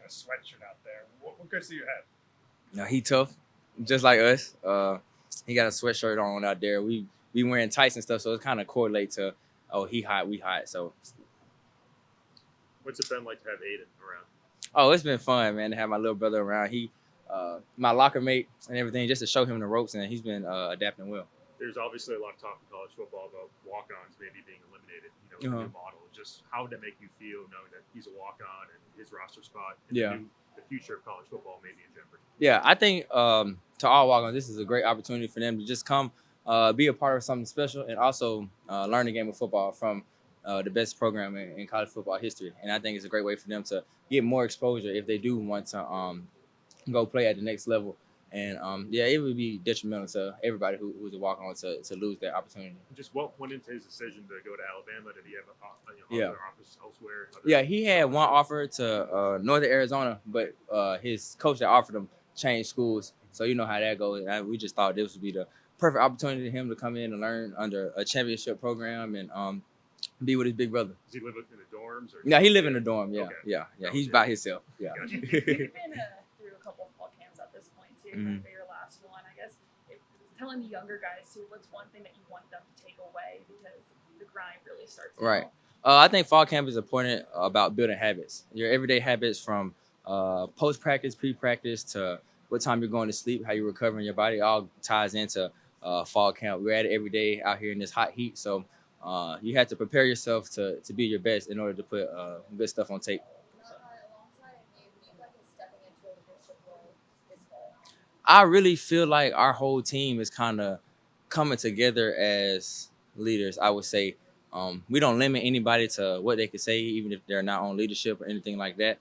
a sweatshirt out there. What goes through your head? No, he tough, just like us. He got a sweatshirt on out there. We wearing tights and stuff, so it kind of correlate to, oh, he hot, we hot. So, What's it been like to have Aiden around? oh, it's been fun, man, to have my little brother around. He, my locker mate and everything, just to show him the ropes, and he's been adapting well. There's obviously a lot of talk in college football about walk-ons maybe being eliminated. You know, with the new model. Just how would that make you feel knowing that he's a walk-on and his roster spot and the future of college football may be in jeopardy? Yeah, I think to all walk-ons, this is a great opportunity for them to just come, be a part of something special, and also learn the game of football from the best program in college football history. And I think it's a great way for them to get more exposure if they do want to go play at the next level. And yeah, it would be detrimental to everybody who's a walk-on to lose that opportunity. Just what went into his decision to go to Alabama? Did he have other offers elsewhere? Yeah, he had one offer to Northern Arizona, but his coach that offered him changed schools. So you know how that goes. And we just thought this would be the perfect opportunity for him to come in and learn under a championship program and be with his big brother. Does he live in the dorms? Or yeah, he live in the dorm. Yeah, okay. yeah. He's by himself. Yeah. You've been through a couple of fall camps at this point too. For your last one, I guess. Telling the younger guys too, what's one thing that you want them to take away because the grind really starts. Right. I think fall camp is important about building habits. Your everyday habits from post-practice, pre-practice to what time you're going to sleep, how you're recovering your body, all ties into fall camp. We're at it every day out here in this hot heat, so you have to prepare yourself to be your best in order to put good stuff on tape. I really feel like our whole team is kind of coming together as leaders, I would say. We don't limit anybody to what they can say, even if they're not on leadership or anything like that.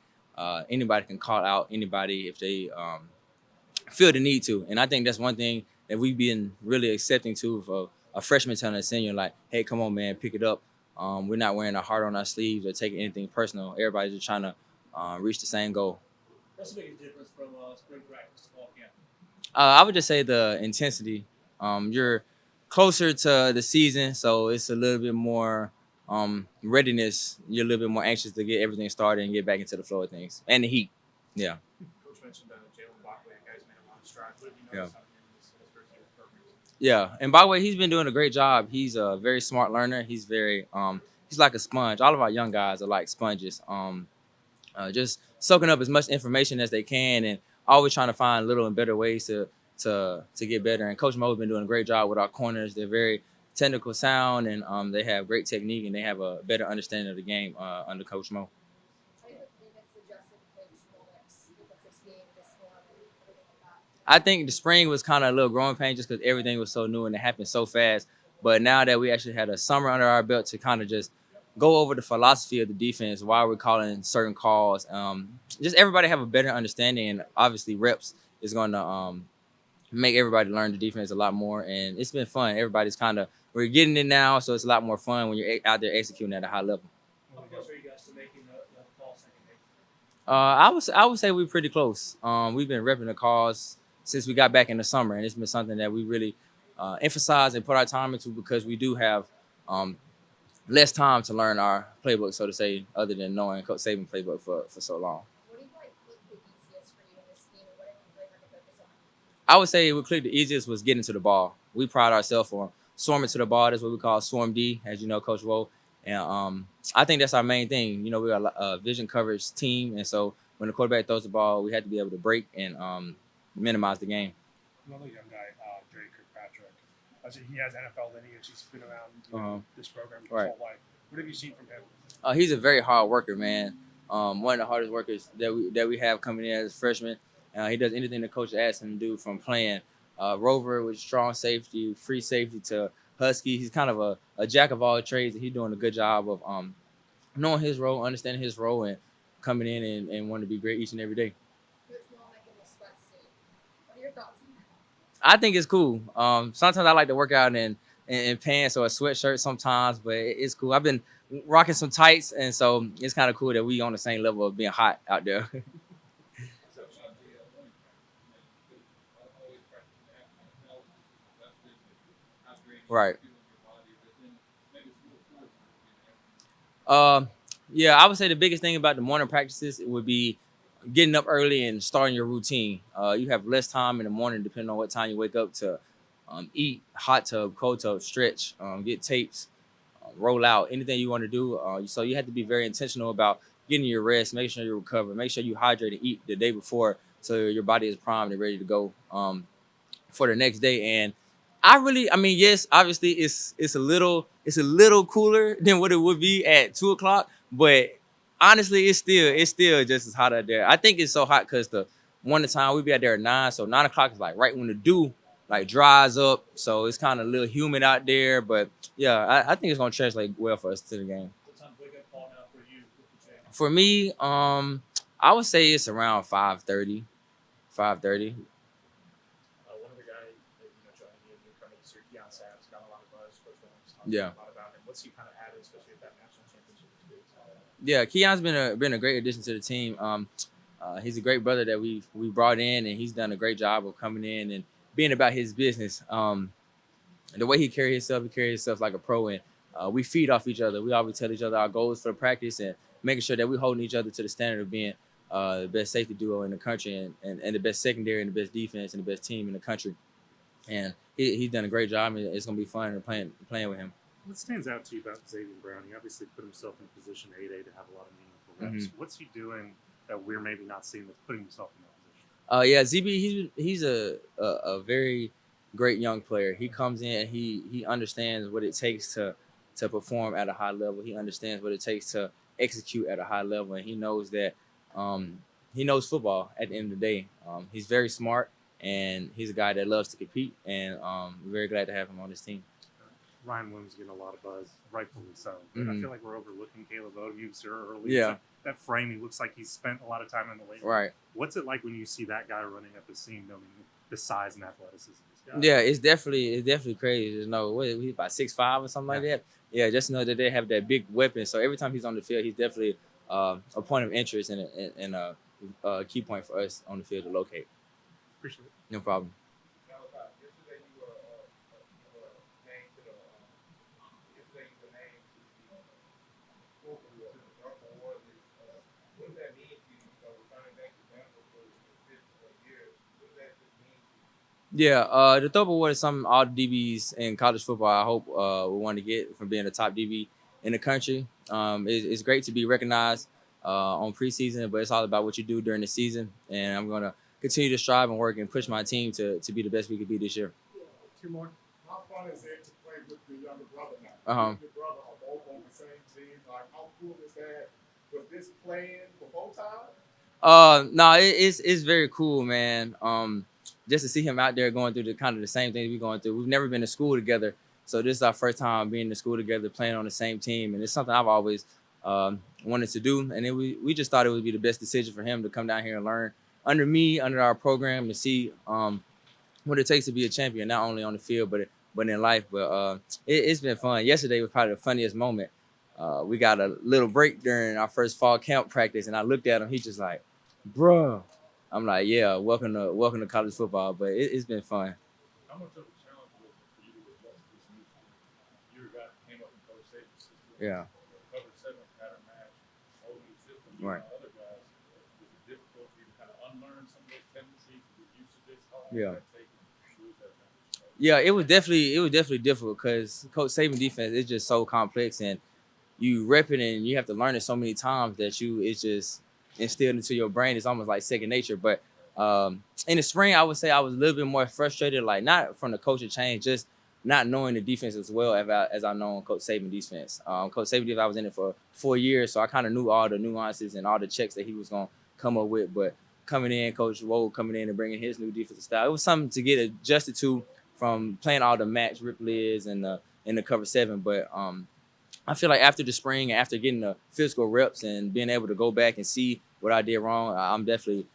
Anybody can call out anybody if they feel the need to. And I think that's one thing that we've been really accepting to for a freshman telling a senior, like, hey, come on, man, pick it up. We're not wearing a heart on our sleeves or taking anything personal. Everybody's just trying to reach the same goal. What's the biggest difference from spring practice to fall camp? I would just say the intensity. You're closer to the season, so it's a little bit more readiness. You're a little bit more anxious to get everything started and get back into the flow of things. And the heat. Yeah. Coach mentioned Jalen Bockley. You guys made a lot of strides. What have you noticed out of him in his first year of program? Yeah. And by the way, he's been doing a great job. He's a very smart learner. He's very he's like a sponge. All of our young guys are like sponges. Just soaking up as much information as they can and always trying to find little and better ways to get better. And Coach Mo's been doing a great job with our corners. They're very technical sound, and they have great technique, and they have a better understanding of the game under Coach Mo. I think the spring was kind of a little growing pain just because everything was so new and it happened so fast. But now that we actually had a summer under our belt to kind of just go over the philosophy of the defense, why we're calling certain calls, just everybody have a better understanding, and obviously reps is going to make everybody learn the defense a lot more, and it's been fun. Everybody's we're getting it now, so it's a lot more fun when you're out there executing at a high level. How close are you guys to making the fall second day? I would say we're pretty close. We've been repping the calls since we got back in the summer, and it's been something that we really emphasize and put our time into because we do have less time to learn our playbook, so to say, other than knowing Coach Saban's playbook for so long. What do you like the easiest for you in this game, and what have you learned to focus on? I would say what clicked the easiest was getting to the ball. We pride ourselves on swarming to the ball. That's what we call Swarm D, as you know, Coach Woe. And I think that's our main thing. You know, we're a vision coverage team, and so when the quarterback throws the ball, we have to be able to break and minimize the game. Another young guy, Drake Kirkpatrick. He has NFL lineage. He's been around this program his whole life. What have you seen from him? He's a very hard worker, man. One of the hardest workers that we have coming in as a freshman. He does anything the coach asks him to do, from playing rover with strong safety, free safety, to husky. He's kind of a jack of all trades, and he's doing a good job of knowing his role, understanding his role, and coming in and wanting to be great each and every day. What are your thoughts on that? I think it's cool. Sometimes I like to work out in pants or a sweatshirt sometimes, but it's cool. I've been rocking some tights, and so it's kind of cool that we on the same level of being hot out there. Right. Yeah, I would say the biggest thing about the morning practices would be getting up early and starting your routine. You have less time in the morning depending on what time you wake up to eat, hot tub, cold tub, stretch, get tapes, roll out, anything you want to do. So you have to be very intentional about getting your rest, making sure you recover, make sure you hydrate and eat the day before so your body is primed and ready to go for the next day. And I mean, yes, obviously it's a little cooler than what it would be at 2 o'clock, but honestly, it's still just as hot out there. I think it's so hot because the time we be out there at 9, so 9 o'clock is like right when the dew like dries up, so it's kind of a little humid out there. But yeah, I think it's gonna translate well for us to the game. What time wake up call now for you with the Jags? For me, I would say it's around 5:30. 5:30. One of the guys that joining you, newcomer this year, Keon Sabbs, got a lot of buzz. Coach Williams talking Yeah. a lot about him. What's he kind of added, especially at that national championship experience? Yeah, Keon's been a great addition to the team. He's a great brother that we brought in, and he's done a great job of coming in and being about his business. The way he carries himself like a pro, and we feed off each other. We always tell each other our goals for the practice and making sure that we're holding each other to the standard of being the best safety duo in the country and the best secondary and the best defense and the best team in the country. And he's done a great job, and it's going to be fun playing with him. What stands out to you about Xavier Brown? He obviously put himself in position 8A to have a lot of meaningful reps. What's he doing that we're maybe not seeing that's putting himself in that position? Yeah, ZB, he's a very great young player. He comes in, he understands what it takes to perform at a high level. He understands what it takes to execute at a high level, and he knows that he knows football at the end of the day. He's very smart, and he's a guy that loves to compete, and we're very glad to have him on this team. Ryan Williams getting a lot of buzz, rightfully so. But I feel like we're overlooking Caleb Odom. You saw earlier. Yeah. That frame, he looks like he's spent a lot of time in the weight room. Right. What's it like when you see that guy running up the seam, knowing the size and athleticism of this guy? Yeah, it's definitely crazy. He's about 6'5" or something like that. Yeah, just know that they have that big weapon. So every time he's on the field, he's definitely a point of interest and a key point for us on the field to locate. Appreciate it. No problem. Yeah, the Thorpe Award is something all the DBs in college football, I hope, we want to get from being a top DB in the country. It's great to be recognized on preseason, but it's all about what you do during the season. And I'm going to continue to strive and work and push my team to be the best we could be this year. Two more. How fun is it to play with your younger brother now? Uh-huh. You and your brother are both on the same team. Like, how cool is that? Was this playing for both times? No, it's very cool, man. Just to see him out there going through the same things we're going through. We've never been to school together, so this is our first time being in school together, playing on the same team, and it's something I've always wanted to do. And then we just thought it would be the best decision for him to come down here and learn under me, under our program, to see what it takes to be a champion, not only on the field but in life. But it's been fun. Yesterday was probably the funniest moment. We got a little break during our first fall camp practice, and I looked at him. He's just like, "Bruh." I'm like, yeah, welcome to college football, but it's been fun. How much of a challenge was it for you to adjust to this new system? You got came up in Coach Saban's system. Yeah. Cover 7 pattern match, whole new system. Right. Other guys, was it difficult for you to kind of unlearn some of those tendencies to get used to this? How long Yeah. did that take you to lose that transition? Yeah, it was definitely difficult because Coach Saban defense is just so complex, and you rep it and you have to learn it so many times that it's just instilled into your brain. It's almost like second nature. But in the spring, I would say I was a little bit more frustrated, like not from the coaching change, just not knowing the defense as well as I know Coach Saban defense. Coach Saban defense, I was in it for 4 years, so I kind of knew all the nuances and all the checks that he was going to come up with. But coming in, Coach Wold coming in and bringing his new defensive style, it was something to get adjusted to from playing all the match Ripley's and in the cover 7. But I feel like after the spring, after getting the physical reps and being able to go back and see what I did wrong, I'm definitely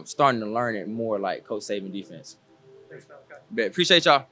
starting to learn it more like Coach Saban defense. Thanks, Malachi. But appreciate y'all.